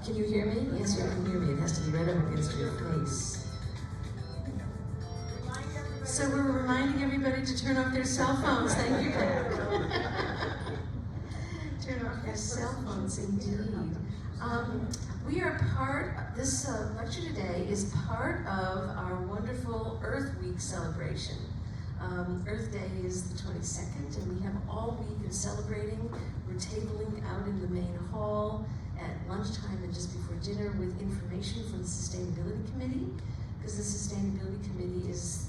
Can you hear me? Yes, you can hear me. It has to be right up against your face. So we're reminding everybody to turn off their cell phones. Thank you, Pat. Turn off your cell phones, indeed. We are this lecture today is part of our wonderful Earth Week celebration. Earth Day is the 22nd, and we have all week of celebrating. We're tabling out in the main hall at lunchtime and just before dinner with information from the Sustainability Committee, because the Sustainability Committee is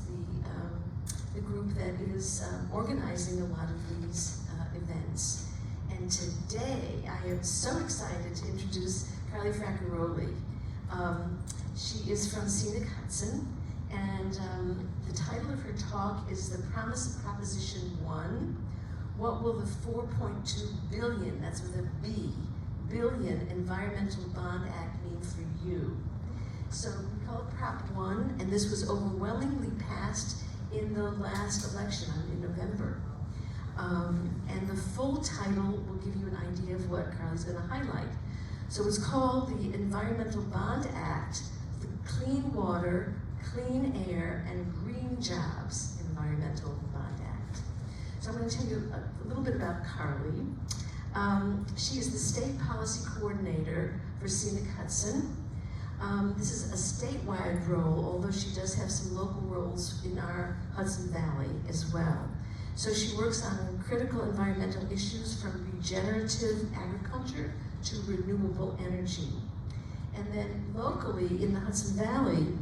the group that is organizing a lot of these events. And today, I am so excited to introduce Carly Fraccaroli. She is from Scenic Hudson, and the title of her talk is The Promise of Proposition 1. What will the 4.2 billion, that's with a B, billion Environmental Bond Act mean for you? So we call it Prop 1, and this was overwhelmingly passed in the last election in November. And the full title will give you an idea of what Carly's going to highlight. So it's called the Environmental Bond Act, the Clean Water, Clean Air, and Green Jobs Environmental Bond Act. So I'm going to tell you a little bit about Carly. She is the State Policy Coordinator for Scenic Hudson. This is a statewide role, although she does have some local roles in our Hudson Valley as well. So she works on critical environmental issues from regenerative agriculture to renewable energy. And then locally in the Hudson Valley,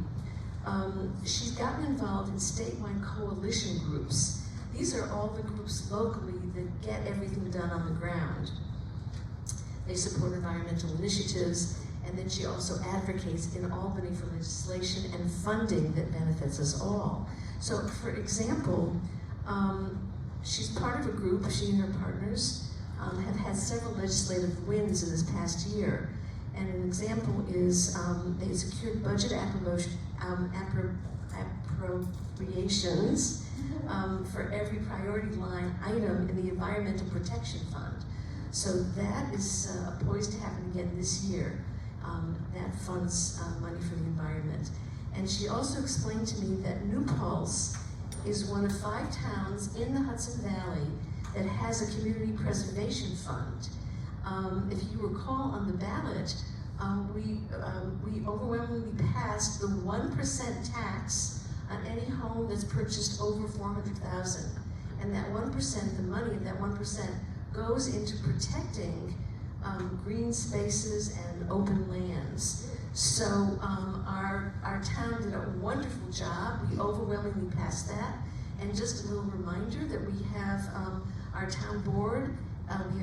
she's gotten involved in statewide coalition groups. These are all the groups locally that get everything done on the ground. They support environmental initiatives, and then she also advocates in Albany for legislation and funding that benefits us all. So for example, she's part of a group, she and her partners have had several legislative wins in this past year. And an example is they secured budget appropriations for every priority line item in the Environmental Protection Fund. So that is poised to happen again this year. That funds money for the environment. And she also explained to me that New Paltz is one of 5 towns in the Hudson Valley that has a community preservation fund. If you recall on the ballot, we overwhelmingly passed the 1% tax on any home that's purchased over $400,000. And that 1%, the money of that 1% goes into protecting green spaces and open lands. So our town did a wonderful job. We overwhelmingly passed that. And just a little reminder that we have our town board. We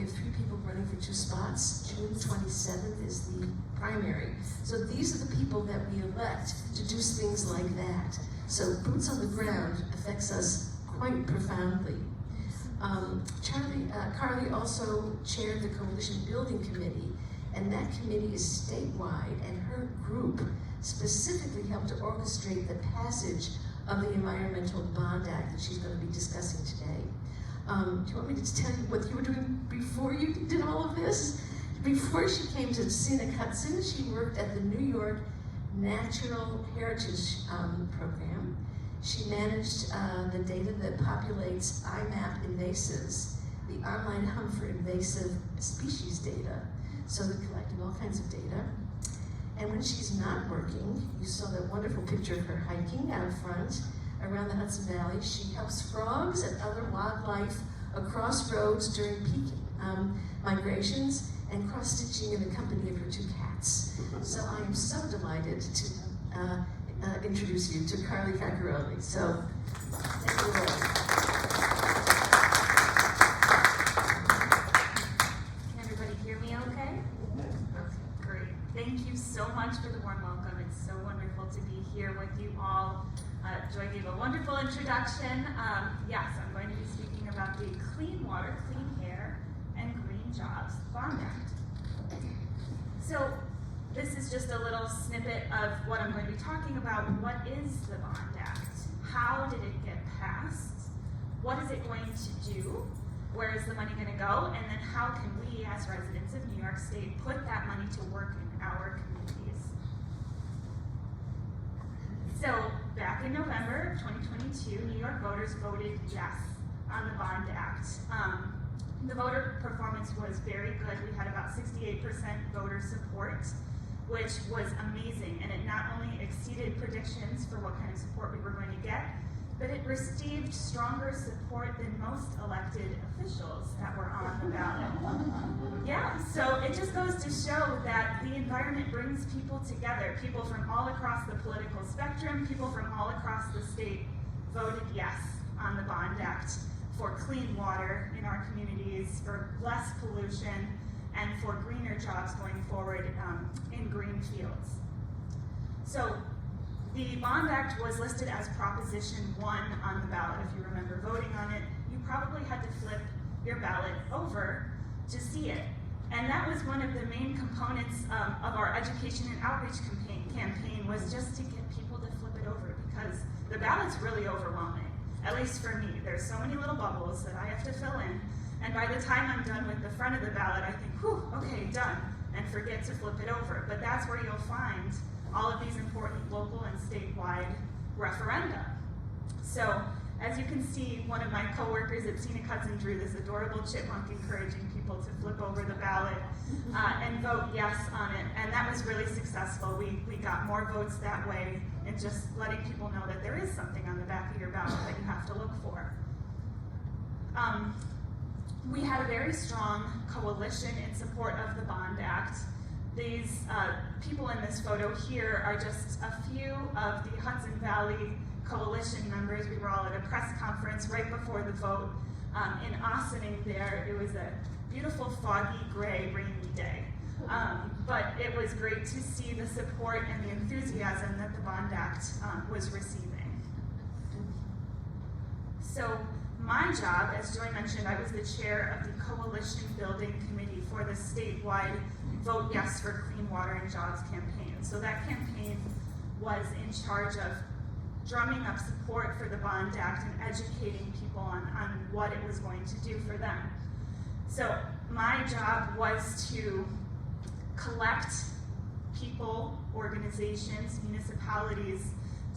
have 3 people running for 2 spots. June 27th is the primary. So these are the people that we elect to do things like that. So boots on the ground affects us quite profoundly. Carly also chaired the Coalition Building Committee, and that committee is statewide, and her group specifically helped to orchestrate the passage of the Environmental Bond Act that she's going to be discussing today. Do you want me to tell you what you were doing before you did all of this? Before she came to Scenic Hudson, she worked at the New York Natural Heritage Program. She managed the data that populates IMAP invasives, the online hunt for invasive species data. So they're collecting all kinds of data. And when she's not working, you saw that wonderful picture of her hiking out front around the Hudson Valley. She helps frogs and other wildlife across roads during peak migrations and cross-stitching in the company of her 2 cats. So I am so delighted to introduce you to Carly Fraccaroli. So, thank you all. Can everybody hear me okay? Okay, great. Thank you so much for the warm welcome. It's so wonderful to be here with you all. Joy gave a wonderful introduction. Yes, I'm going to be speaking about the Clean Water, Clean Air, and Green Jobs Bond Act. So this is just a little snippet of what I'm going to be talking about. What is the Bond Act? How did it get passed? What is it going to do? Where is the money going to go? And then how can we, as residents of New York State, put that money to work in our communities? So back in November of 2022, New York voters voted yes on the Bond Act. The voter performance was very good. We had about 68% voter support, which was amazing, and it not only exceeded predictions for what kind of support we were going to get, but it received stronger support than most elected officials that were on the ballot. Yeah, so it just goes to show that the environment brings people together. People from all across the political spectrum, people from all across the state voted yes on the Bond Act for clean water in our communities, for less pollution, and for greener jobs going forward in green fields. So the Bond Act was listed as Proposition 1 on the ballot. If you remember voting on it, you probably had to flip your ballot over to see it. And that was one of the main components of our education and outreach campaign was just to get people to flip it over, because the ballot's really overwhelming, at least for me. There's so many little bubbles that I have to fill in, and by the time I'm done with the front of the ballot, I think, whew, okay, done, and forget to flip it over. But that's where you'll find all of these important local and statewide referenda. So, as you can see, one of my coworkers at Scenic Hudson drew this adorable chipmunk encouraging people to flip over the ballot and vote yes on it, and that was really successful. We got more votes that way, and just letting people know that there is something on the back of your ballot that you have to look for. We had a very strong coalition in support of the Bond Act. These people in this photo here are just a few of the Hudson Valley Coalition members. We were all at a press conference right before the vote in Ossining there. It was a beautiful, foggy, gray, rainy day. But it was great to see the support and the enthusiasm that the Bond Act was receiving. So my job, as Joy mentioned, I was the chair of the Coalition Building Committee for the statewide Vote Yes for Clean Water and Jobs campaign. So that campaign was in charge of drumming up support for the Bond Act and educating people on what it was going to do for them. So my job was to collect people, organizations, municipalities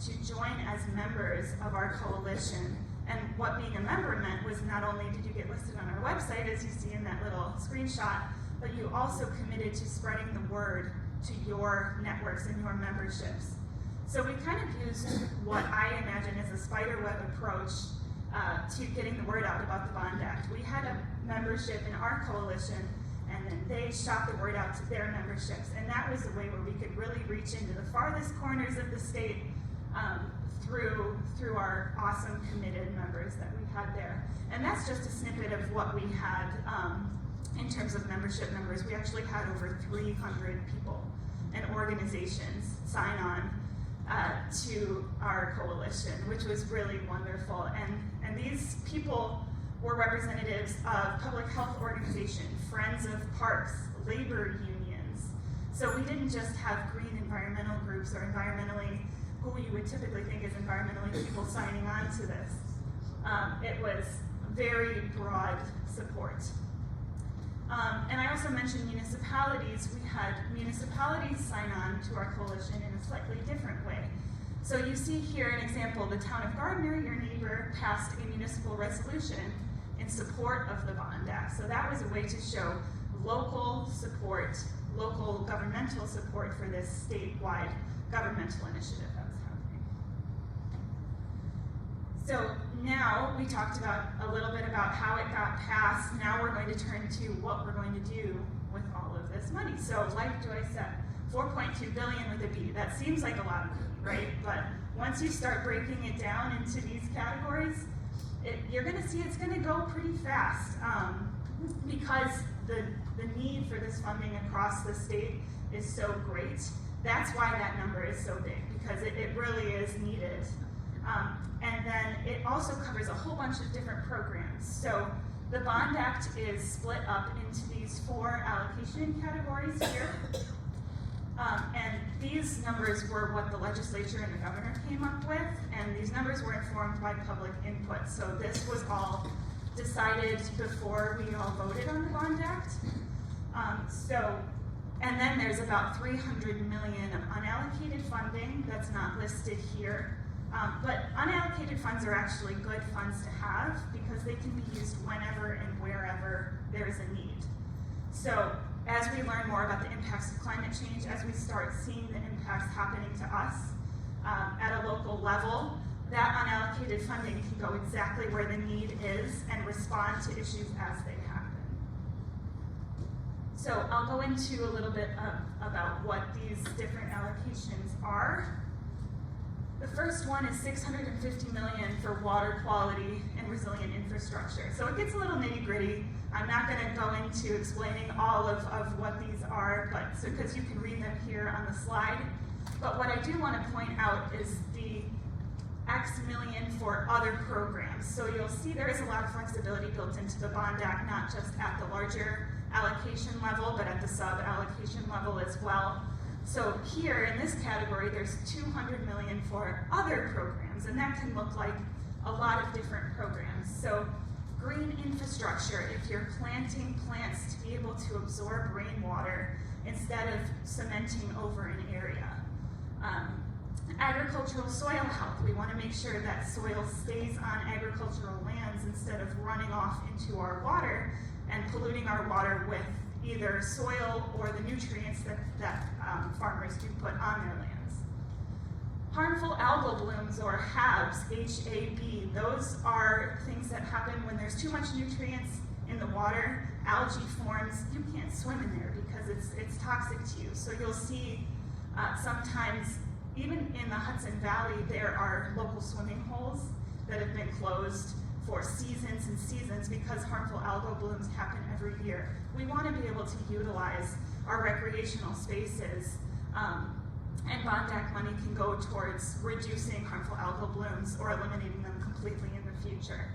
to join as members of our coalition. And what being a member meant was not only did you get listed on our website, as you see in that little screenshot, but you also committed to spreading the word to your networks and your memberships. So we kind of used what I imagine is a spiderweb approach to getting the word out about the Bond Act. We had a membership in our coalition, and then they shot the word out to their memberships. And that was a way where we could really reach into the farthest corners of the state through our awesome committed members that we had there. And that's just a snippet of what we had in terms of membership numbers. We actually had over 300 people and organizations sign on to our coalition, which was really wonderful. And these people were representatives of public health organizations, Friends of Parks, labor unions. So we didn't just have green environmental groups or environmentally, who you would typically think is environmentally people signing on to this. It was very broad support. And I also mentioned municipalities. We had municipalities sign on to our coalition in a slightly different way. So you see here an example, the town of Gardner, your neighbor, passed a municipal resolution in support of the Bond Act. So that was a way to show local support, local governmental support for this statewide governmental initiative that was happening. So now we talked about a little bit about how it got passed. Now we're going to turn to what we're going to do with all of this money. So like Joy said, 4.2 billion with a B. That seems like a lot of money, right? But once you start breaking it down into these categories, you're going to see it's going to go pretty fast because the need for this funding across the state is so great. That's why that number is so big, because it really is needed. And then it also covers a whole bunch of different programs. So the Bond Act is split up into these 4 allocation categories here. And these numbers were what the legislature and the governor came up with, and these numbers were informed by public input. So this was all decided before we all voted on the Bond Act. And then there's about $300 million of unallocated funding that's not listed here. But unallocated funds are actually good funds to have because they can be used whenever and wherever there's a need. So as we learn more about the impacts of climate change, as we start seeing the impacts happening to us at a local level, that unallocated funding can go exactly where the need is and respond to issues as they happen. So I'll go into a little bit about what these different allocations are. The first one is $650 million for water quality and resilient infrastructure. So it gets a little nitty-gritty. I'm not going to go into explaining all of what these are, because you can read them here on the slide. But what I do want to point out is the X million for other programs. So you'll see there is a lot of flexibility built into the Bond Act, not just at the larger allocation level, but at the sub-allocation level as well. So here in this category, there's $200 million for other programs, and that can look like a lot of different programs. So green infrastructure, if you're planting plants to be able to absorb rainwater instead of cementing over an area. Agricultural soil health, we want to make sure that soil stays on agricultural lands instead of running off into our water and polluting our water with either soil or the nutrients that farmers do put on their lands. Harmful algal blooms, or HABs, H-A-B, those are things that happen when there's too much nutrients in the water. Algae forms, you can't swim in there because it's toxic to you. So you'll see sometimes, even in the Hudson Valley, there are local swimming holes that have been closed for seasons and seasons because harmful algal blooms happen every year. We want to be able to utilize our recreational spaces, and Bond Act money can go towards reducing harmful algal blooms or eliminating them completely in the future.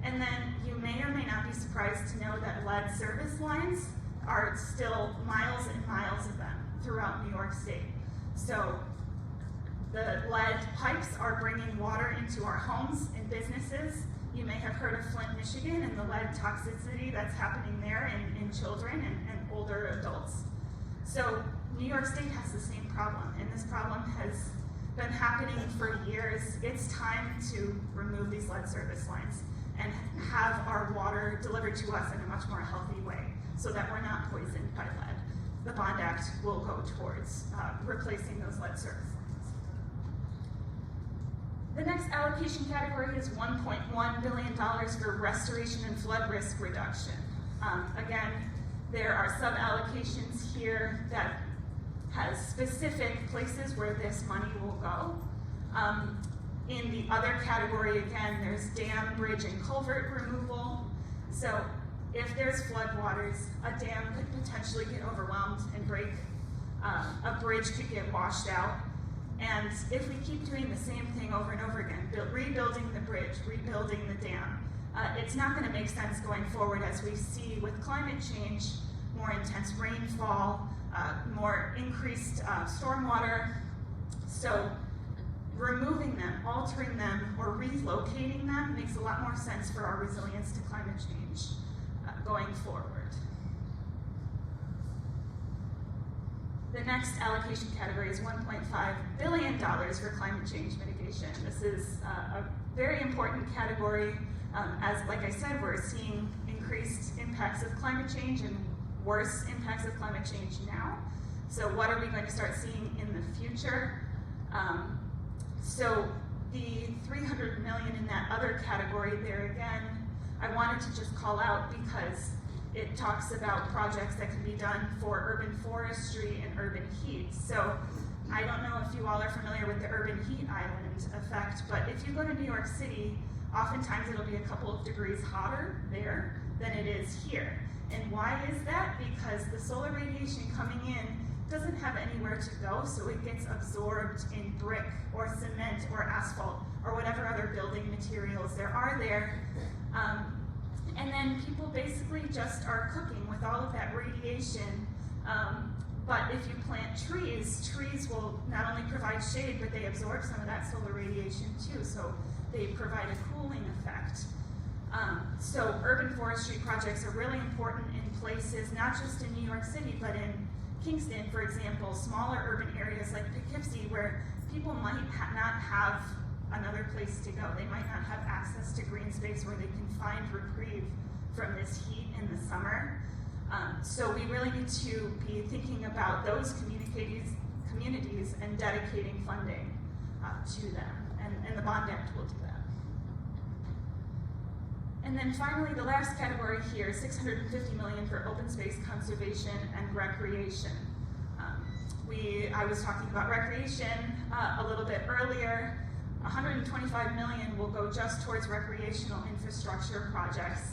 And then you may or may not be surprised to know that lead service lines are still miles and miles of them throughout New York State. So the lead pipes are bringing water into our homes and businesses. You may have heard of Flint, Michigan, and the lead toxicity that's happening there in children and older adults. So New York State has the same problem, and this problem has been happening for years. It's time to remove these lead service lines and have our water delivered to us in a much more healthy way so that we're not poisoned by lead. The Bond Act will go towards replacing those lead service lines. The next allocation category is $1.1 billion for restoration and flood risk reduction. Again, there are sub-allocations here that has specific places where this money will go. In the other category, again, there's dam, bridge, and culvert removal. So if there's floodwaters, a dam could potentially get overwhelmed and break. A bridge could get washed out. And if we keep doing the same thing over and over again, rebuilding the bridge, rebuilding the dam, it's not going to make sense going forward as we see with climate change, more intense rainfall, more increased stormwater. So removing them, altering them, or relocating them makes a lot more sense for our resilience to climate change going forward. The next allocation category is $1.5 billion for climate change mitigation. This is a very important category. As, like I said, we're seeing increased impacts of climate change and worse impacts of climate change now. So what are we going to start seeing in the future? So the $300 million in that other category there again, I wanted to just call out because it talks about projects that can be done for urban forestry and urban heat. So I don't know if you all are familiar with the urban heat island effect, but if you go to New York City, oftentimes it'll be a couple of degrees hotter there than it is here. And why is that? Because the solar radiation coming in doesn't have anywhere to go, so it gets absorbed in brick or cement or asphalt or whatever other building materials there are there. And then people basically just are cooking with all of that radiation. But if you plant trees, trees will not only provide shade, but they absorb some of that solar radiation too, so they provide a cooling effect. So urban forestry projects are really important in places, not just in New York City, but in Kingston, for example, smaller urban areas like Poughkeepsie, where people might not have another place to go. They might not have access to green space where they can find reprieve from this heat in the summer. So we really need to be thinking about those communities and dedicating funding to them, and the Bond Act will do that. And then finally, the last category here, $650 million for open space conservation and recreation. I was talking about recreation a little bit earlier. $125 million will go just towards recreational infrastructure projects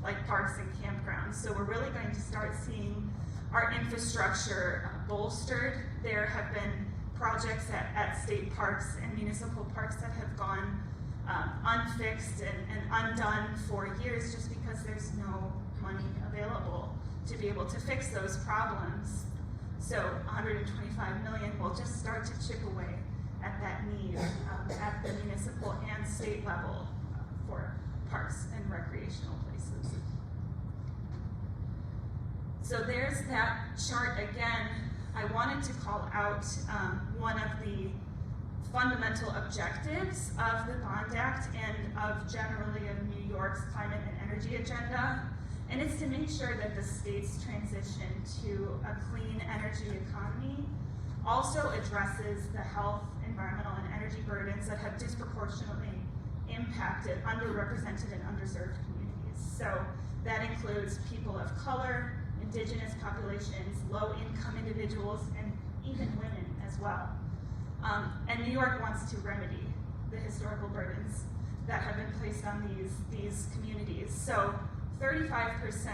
like parks and campgrounds. So we're really going to start seeing our infrastructure bolstered. There have been projects at state parks and municipal parks that have gone unfixed and undone for years just because there's no money available to be able to fix those problems. So $125 million will just start to chip away at that need at the municipal and state level for parks and recreational places. So there's that chart again. I wanted to call out one of the fundamental objectives of the Bond Act and of generally of New York's climate and energy agenda, and it's to make sure that the state's transition to a clean energy economy also addresses the health, environmental, and energy burdens that have disproportionately impacted underrepresented and underserved communities. So that includes people of color, indigenous populations, low-income individuals, and even women as well. And New York wants to remedy the historical burdens that have been placed on these communities. So 35%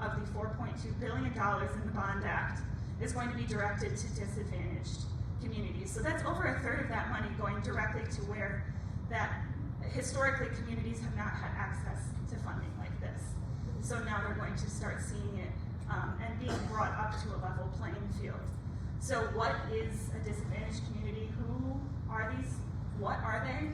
of the $4.2 billion in the Bond Act is going to be directed to disadvantaged communities. So that's over a third of that money going directly to where that historically communities have not had access to funding like this. So now they're going to start seeing it and being brought up to a level playing field. So what is a disadvantaged community? Who are these? What are they?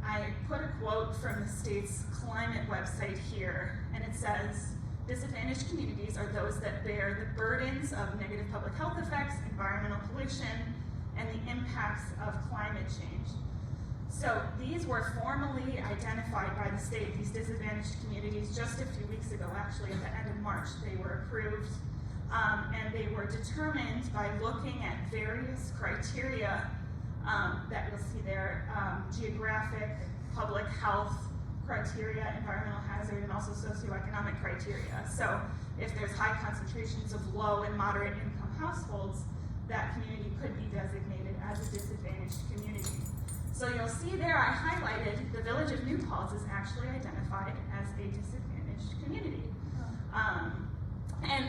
I put a quote from the state's climate website here, and it says, disadvantaged communities are those that bear the burdens of negative public health effects, environmental pollution, and the impacts of climate change. So these were formally identified by the state, these disadvantaged communities, just a few weeks ago, actually at the end of March. They were approved, and they were determined by looking at various criteria that you'll see there, geographic, public health criteria, environmental hazard, and also socioeconomic criteria. So if there's high concentrations of low and moderate income households, that community could be designated as a disadvantaged community. So you'll see there I highlighted the village of New Paltz is actually identified as a disadvantaged community. And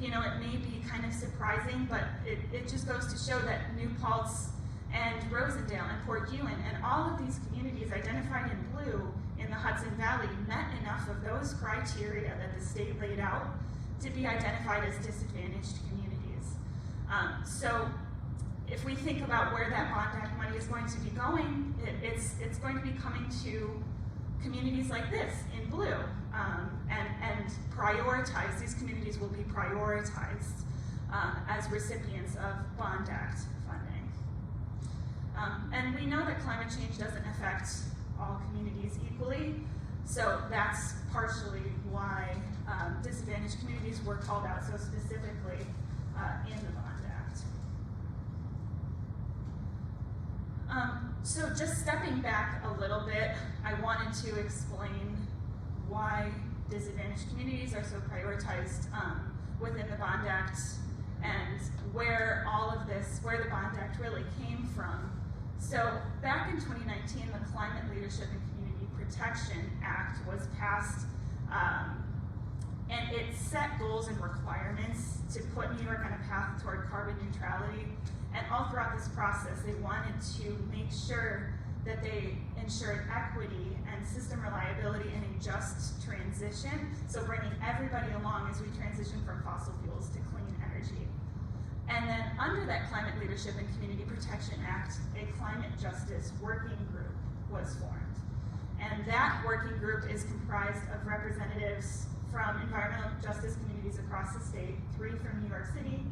it may be kind of surprising, but it just goes to show that New Paltz and Rosendale and Port Ewan and all of these communities identified in blue in the Hudson Valley met enough of those criteria that the state laid out to be identified as disadvantaged communities. So if we think about where that Bond Act money is going to be going, it's going to be coming to communities like this in blue, and prioritized. These communities will be prioritized as recipients of Bond Act funding. And we know that climate change doesn't affect all communities equally, so that's partially why disadvantaged communities were called out so specifically in the Bond Act. So just stepping back a little bit, I wanted to explain why disadvantaged communities are so prioritized within the Bond Act and where all of this, where the Bond Act really came from. So back in 2019, the Climate Leadership and Community Protection Act was passed, and it set goals and requirements to put New York on a path toward carbon neutrality. And all throughout this process, they wanted to make sure that they ensured equity and system reliability and a just transition, so bringing everybody along as we transition from fossil fuels to clean energy. And then under that Climate Leadership and Community Protection Act, a climate justice working group was formed. And that working group is comprised of representatives from environmental justice communities across the state, 3 from New York City,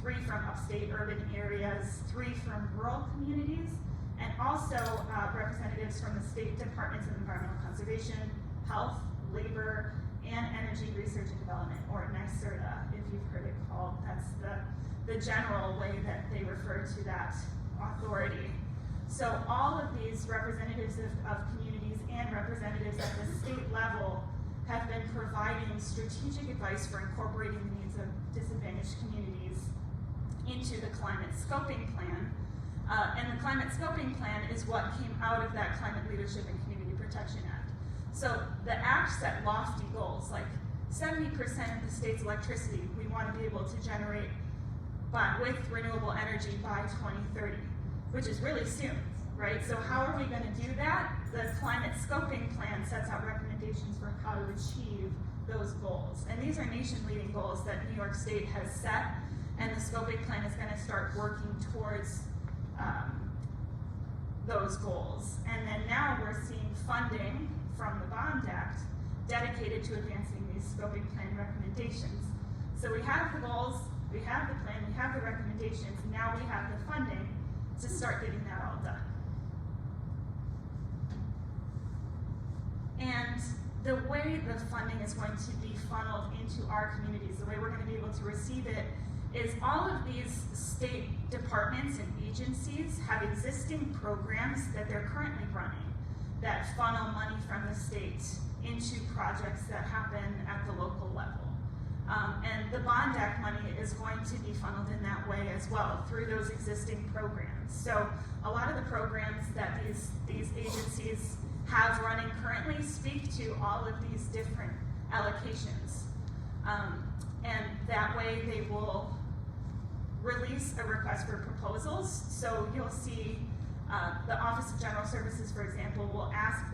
3 from upstate urban areas, 3 from rural communities, and also representatives from the state departments of environmental conservation, health, labor, and energy research and development, or NYSERDA, if you've heard it called. That's the general way that they refer to that authority. So all of these representatives of communities and representatives at the state level have been providing strategic advice for incorporating the needs of disadvantaged communities into the climate scoping plan. And the climate scoping plan is what came out of that Climate Leadership and Community Protection Act. So the act set lofty goals, like 70% of the state's electricity we want to be able to generate with renewable energy by 2030, which is really soon, right? So how are we going to do that? The climate scoping plan sets out recommendations for how to achieve those goals. And these are nation-leading goals that New York State has set, and the scoping plan is going to start working towards those goals. And then now we're seeing funding from the Bond Act dedicated to advancing these scoping plan recommendations. So we have the goals, we have the plan, we have the recommendations, and now we have the funding to start getting that all done. And the way the funding is going to be funneled into our communities, the way we're going to be able to receive it, is all of these state departments and agencies have existing programs that they're currently running that funnel money from the state into projects that happen at the local level. And the Bond Act money is going to be funneled in that way as well through those existing programs. So a lot of the programs that these agencies have running currently speak to all of these different allocations. And that way they will release a request for proposals. So you'll see the Office of General Services, for example, will ask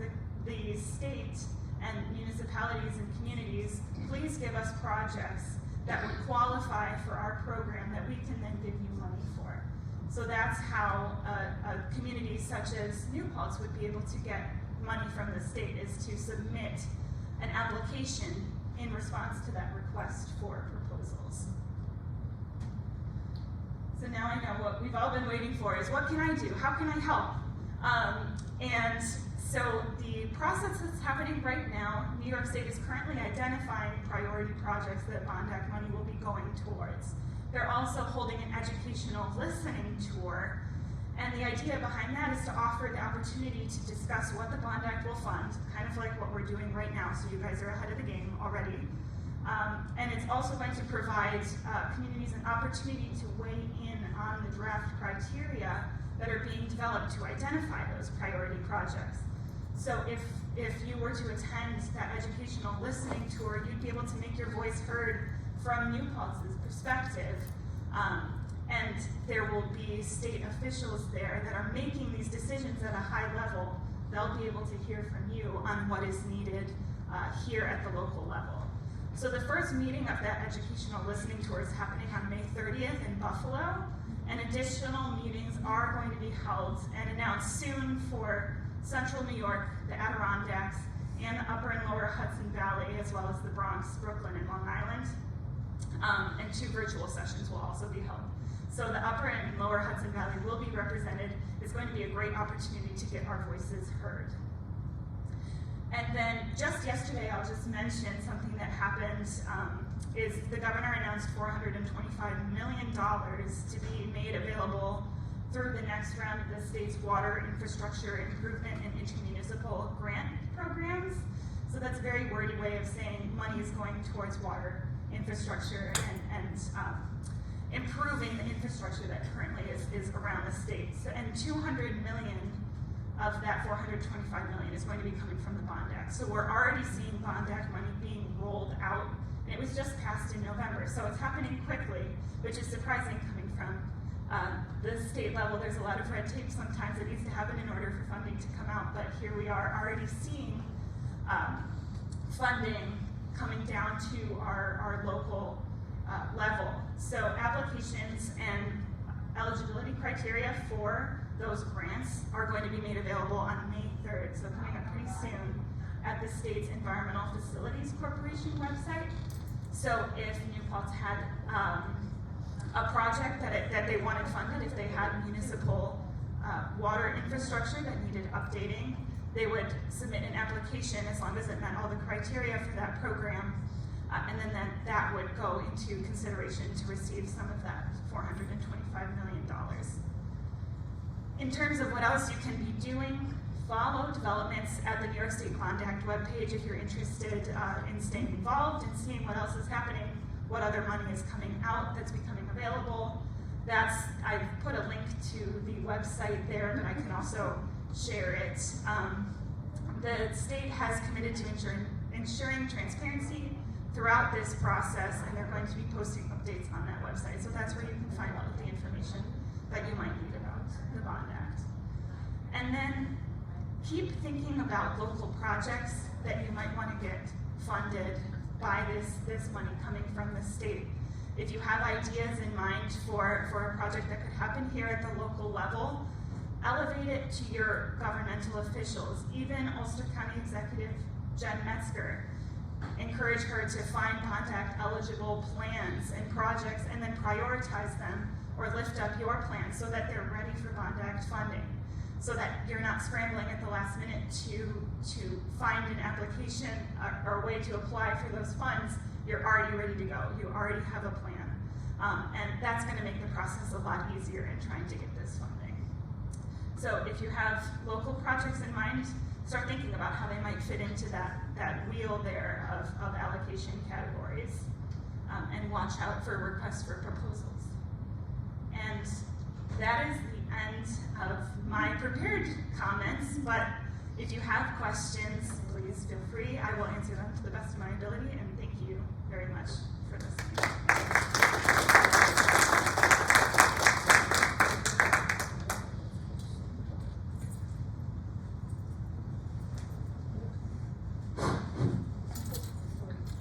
the state and municipalities and communities, please give us projects that would qualify for our program that we can then give you money for. So that's how a community such as New Paltz would be able to get money from the state, is to submit an application in response to that request for proposals. So now I know what we've all been waiting for is, what can I do? How can I help? And so the process that's happening right now, New York State is currently identifying priority projects that Bond Act money will be going towards. They're also holding an educational listening tour, and the idea behind that is to offer the opportunity to discuss what the Bond Act will fund, kind of like what we're doing right now, so you guys are ahead of the game already. And it's also going to provide communities an opportunity to weigh in on the draft criteria that are being developed to identify those priority projects. So if you were to attend that educational listening tour, you'd be able to make your voice heard from New Paltz's perspective. And there will be state officials there that are making these decisions at a high level. They'll be able to hear from you on what is needed here at the local level. So the first meeting of that educational listening tour is happening on May 30th in Buffalo, and additional meetings are going to be held and announced soon for Central New York, the Adirondacks, and the Upper and Lower Hudson Valley, as well as the Bronx, Brooklyn, and Long Island. And 2 virtual sessions will also be held. So the Upper and Lower Hudson Valley will be represented. It's going to be a great opportunity to get our voices heard. And then just yesterday, I'll just mention something that happened, is the governor announced $425 million to be made available through the next round of the state's water infrastructure improvement and intermunicipal grant programs. So that's a very wordy way of saying money is going towards water infrastructure and improving the infrastructure that currently is around the state. So, and $200 million of that $425 million is going to be coming from the Bond Act. So we're already seeing Bond Act money being rolled out, and it was just passed in November. So it's happening quickly, which is surprising coming from the state level. There's a lot of red tape sometimes that needs to happen in order for funding to come out, but here we are already seeing funding coming down to our local level. So applications and eligibility criteria for those grants are going to be made available on May 3rd, so coming up pretty soon, at the state's Environmental Facilities Corporation website. So if New Paltz had a project that they wanted funded, if they had municipal water infrastructure that needed updating, they would submit an application as long as it met all the criteria for that program, and then that would go into consideration to receive some of that $425 million. In terms of what else you can be doing, follow developments at the New York State Bond Act webpage if you're interested in staying involved and seeing what else is happening, what other money is coming out that's becoming available. I've put a link to the website there, but I can also share it. The state has committed to ensuring transparency throughout this process, and they're going to be posting updates on that website. So that's where you can find all of the information that you might need about the Bond Act. And then keep thinking about local projects that you might want to get funded by this money coming from the state. If you have ideas in mind for a project that could happen here at the local level, elevate it to your governmental officials, even Ulster County Executive Jen Metzger. Encourage her to find Bond Act eligible plans and projects and then prioritize them or lift up your plans so that they're ready for Bond Act funding, so that you're not scrambling at the last minute to find an application or a way to apply for those funds. You're already ready to go. You already have a plan. And that's going to make the process a lot easier in trying to get this funding. So if you have local projects in mind, start thinking about how they might fit into that wheel there of allocation categories. And watch out for requests for proposals. And that is the end of my prepared comments, but if you have questions, please feel free. I will answer them to the best of my ability, and thank you very much for listening.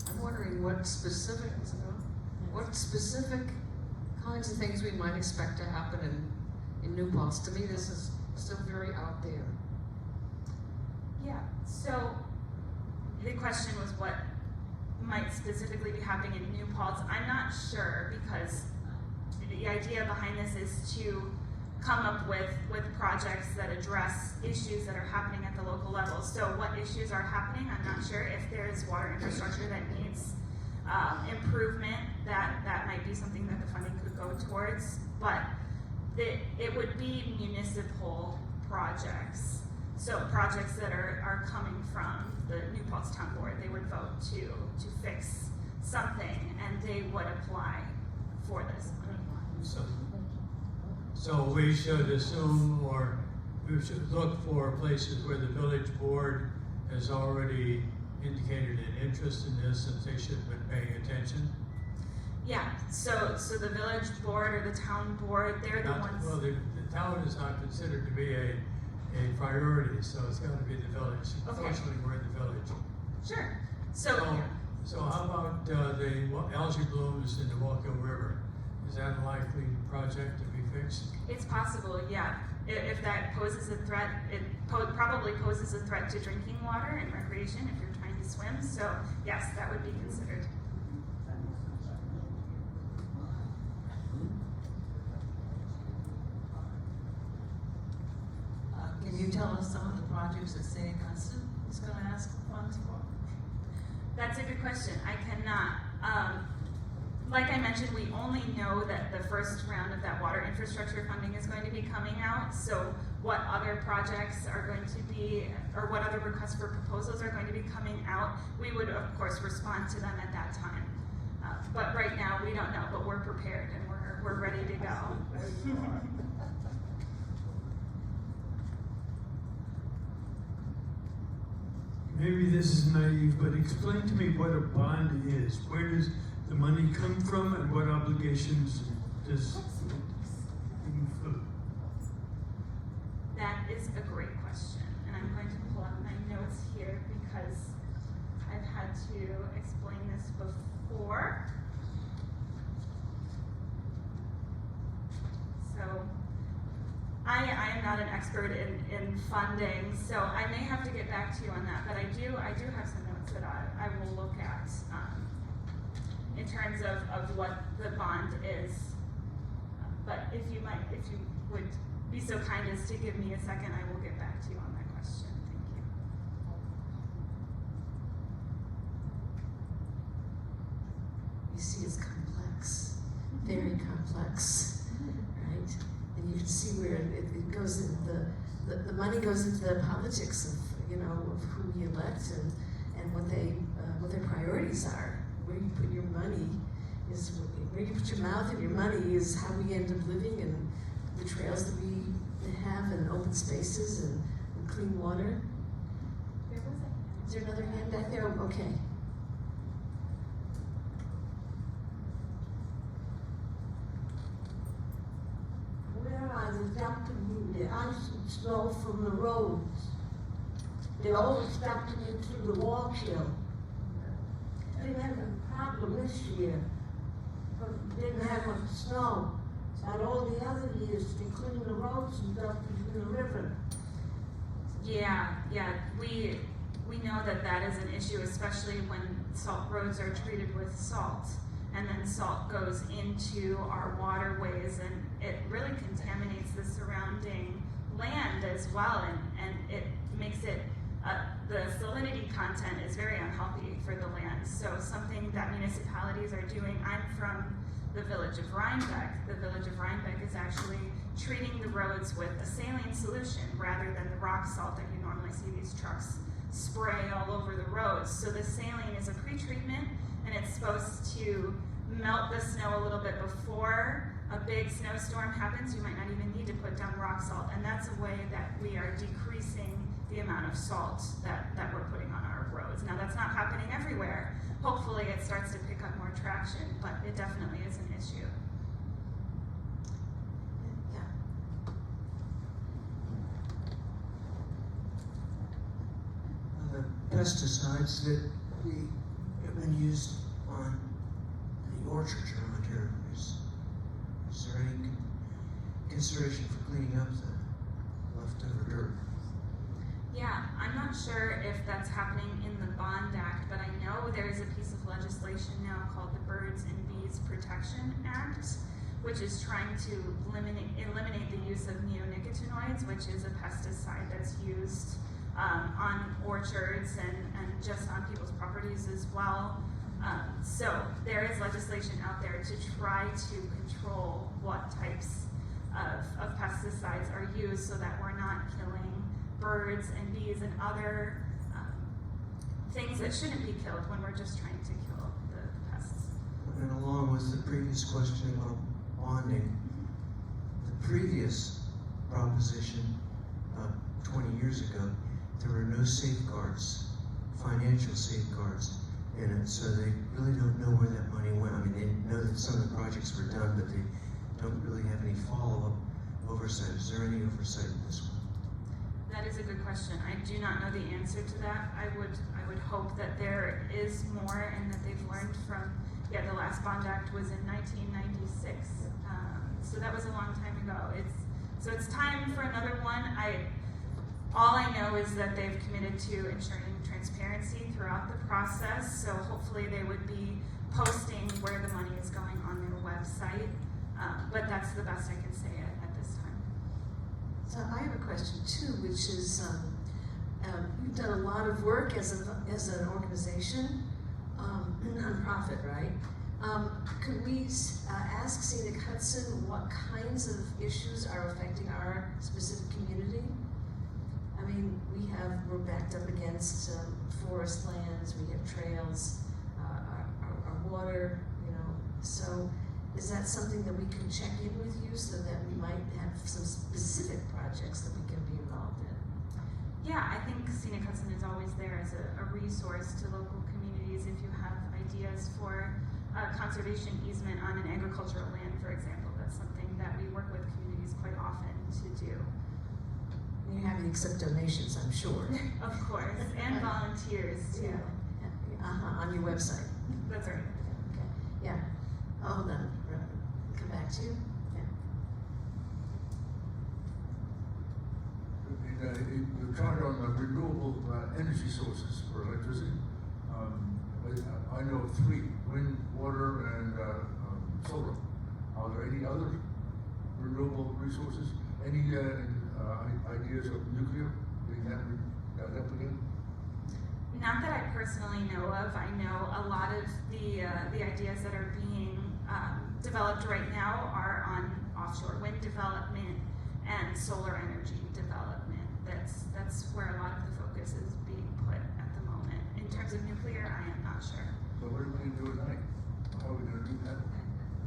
I'm wondering what specific kinds of things we might expect to happen in New Paltz. To me, this is still very out there. Yeah, so the question was what might specifically be happening in New Paltz. I'm not sure, because the idea behind this is to come up with projects that address issues that are happening at the local level. So what issues are happening, I'm not sure. If there is water infrastructure that needs improvement, that might be something that the funding could go towards, but it would be municipal projects. So projects that are coming from the New Paltz Town Board, they would vote to fix something, and they would apply for this money. So we should assume, or we should look for places where the village board has already indicated an interest in this, and they should have been paying attention. Yeah, so the village board or the town board, they're the ones. Well, the town is not considered to be a priority, so it's got to be the village. Okay. Unfortunately, we're in the village. Sure. So how about the algae blooms in the Wallkill River? Is that a likely project to be fixed? it's possible, yeah. If that poses a threat, it probably poses a threat to drinking water and recreation if you're trying to swim. So yes, that would be considered. Can you tell us some of the projects that St. Augustine is going to ask funds for? That's a good question. I cannot. Like I mentioned, we only know that the first round of that water infrastructure funding is going to be coming out. So what other projects are going to be, or what other requests for proposals are going to be coming out, we would of course respond to them at that time. But right now we don't know, but we're prepared and we're ready to go. Maybe this is naive, but explain to me what a bond is. Where does the money come from, and what obligations does it include? That is a great question, and I'm going to pull up my notes here because I've had to explain this before. So I am not expert in funding, so I may have to get back to you on that. But I do have some notes that I will look at in terms of what the bond is. But if you would be so kind as to give me a second, I will get back to you on that question. Thank you. You see, it's complex, very complex, right? And you can see where it goes in the money goes into the politics of, of who we elect and what their priorities are. Where you put your money is where you put your mouth and your money is how we end up living, and the trails that we have, and open spaces and clean water. There was a Is there another hand back there? Oh, okay. Where are they dumping the ice and snow from the roads? They're always dumping it through the walk hill. They had a problem this year, but didn't have much snow. But all the other years, they cleaned the roads and dumped it in the river. Yeah, we know that is an issue, especially when salt roads are treated with salt, and then salt goes into our waterways, and it really contaminates the surrounding land as well, and it makes it, the salinity content is very unhealthy for the land. So something that municipalities are doing, I'm from the village of Rhinebeck. The village of Rhinebeck is actually treating the roads with a saline solution rather than the rock salt that you normally see these trucks spray all over the roads. So the saline is a pre-treatment, and it's supposed to melt the snow a little bit before a big snowstorm happens. You might not even need to put down rock salt, and that's a way that we are decreasing the amount of salt that we're putting on our roads. Now, that's not happening everywhere. Hopefully it starts to pick up more traction, but it definitely is an issue. Yeah. The pesticides that have been used on the orchards around here, is there any consideration for cleaning up the leftover dirt? Yeah, I'm not sure if that's happening in the Bond Act, but I know there is a piece of legislation now called the Birds and Bees Protection Act, which is trying to eliminate the use of neonicotinoids, which is a pesticide that's used on orchards and just on people's properties as well. So there is legislation out there to try to control what types of pesticides are used so that we're not killing birds and bees and other things that shouldn't be killed when we're just trying to kill the pests. And along with the previous question about bonding, the previous proposition 20 years ago, there were no safeguards, financial safeguards in it, so they really don't know where that money went. I mean, they know that some of the projects were done, but they don't really have any follow-up oversight. Is there any oversight in this one? That is a good question. I do not know the answer to that. I would hope that there is more and that they've learned from, the last Bond Act was in 1996. So that was a long time ago. It's time for another one. All I know is that they've committed to ensuring transparency throughout the process. So hopefully they would be posting where the money is going on their website. But that's the best I can say at this time. So I have a question too, which is, you've done a lot of work as an organization, nonprofit, right? Could we ask Scenic Hudson what kinds of issues are affecting our specific community? I mean, we're backed up against forest lands, we have trails, our water, so is that something that we can check in with you so that we might have some specific projects that we can be involved in? Yeah, I think Scenic Hudson is always there as a resource to local communities if you have ideas for a conservation easement on an agricultural land, for example. That's something that we work with communities quite often to do. You have to accept donations, I'm sure. Of course, and volunteers too. On your website. That's right. Okay. Yeah. Oh, hold on. Come back to you. Yeah. the chart on the renewable energy sources for electricity. I know of 3: wind, water, and solar. Are there any other renewable resources? Any ideas of nuclear being that up again? Not that I personally know of. I know a lot of the ideas that are being developed right now are on offshore wind development and solar energy development. That's where a lot of the focus is being put at the moment. In terms of nuclear, I am not sure. So what are we going to do at night? How are we going to do that?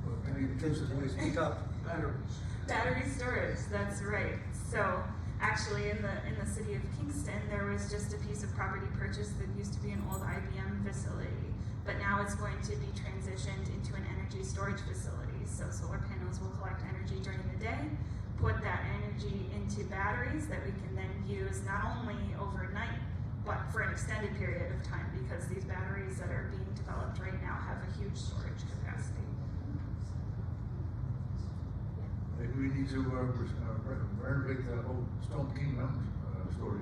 Well, maybe Speak up. batteries. Battery storage, that's right. So actually in the city of Kingston, there was just a piece of property purchased that used to be an old IBM facility, but now it's going to be transitioned into an energy storage facility. So solar panels will collect energy during the day, put that energy into batteries that we can then use not only overnight, but for an extended period of time, because these batteries that are being developed right now have a huge storage capacity. Maybe we need to renovate that whole Stone King Mountain story.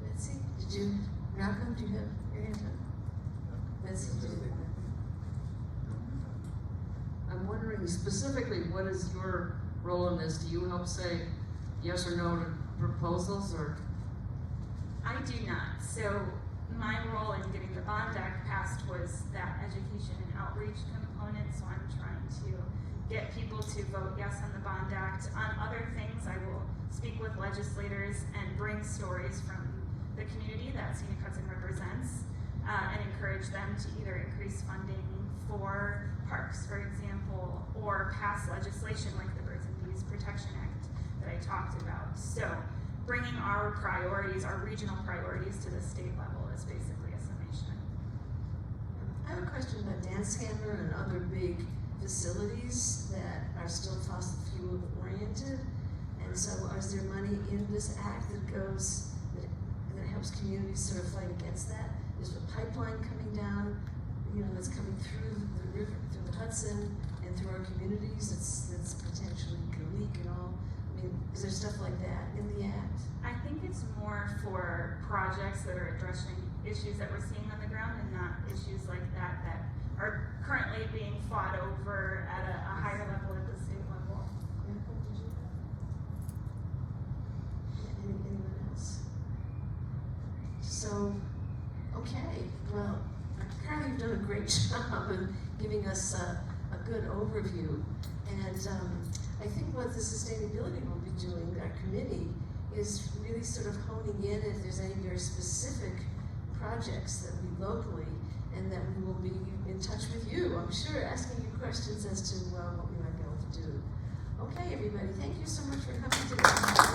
Betsy, did you, Malcolm, do you have your hand up? Betsy, did you? I'm wondering specifically, what is your role in this? Do you help say yes or no to proposals, or? I do not. So my role in getting the Bond Act passed was that education and outreach component. So I'm trying to get people to vote yes on the Bond Act. On other things, I will speak with legislators and bring stories from the community that Scenic Hudson represents, and encourage them to either increase funding for parks, for example, or pass legislation like the Birds and Bees Protection Act that I talked about. So bringing our priorities, our regional priorities, to the state level is basically a summation. I have a question about dance camera and other big facilities that are still fossil fuel oriented. And so is there money in this act that goes, that helps communities sort of fight against that? There's a pipeline coming down, that's coming through the river, through the Hudson, and through our communities that's potentially can leak and all. I mean, is there stuff like that in the act? I think it's more for projects that are addressing issues that we're seeing on the ground, and not issues like that that are currently being fought over at a higher level at the state level. Anyone else? So, okay, well, Carly, you've done a great job in giving us a good overview. And I think what the sustainability will be doing, our committee, is really sort of honing in if there's any very specific projects that we locally, and that we will be in touch with you, I'm sure, asking you questions as to what we might be able to do. Okay, everybody, thank you so much for coming today.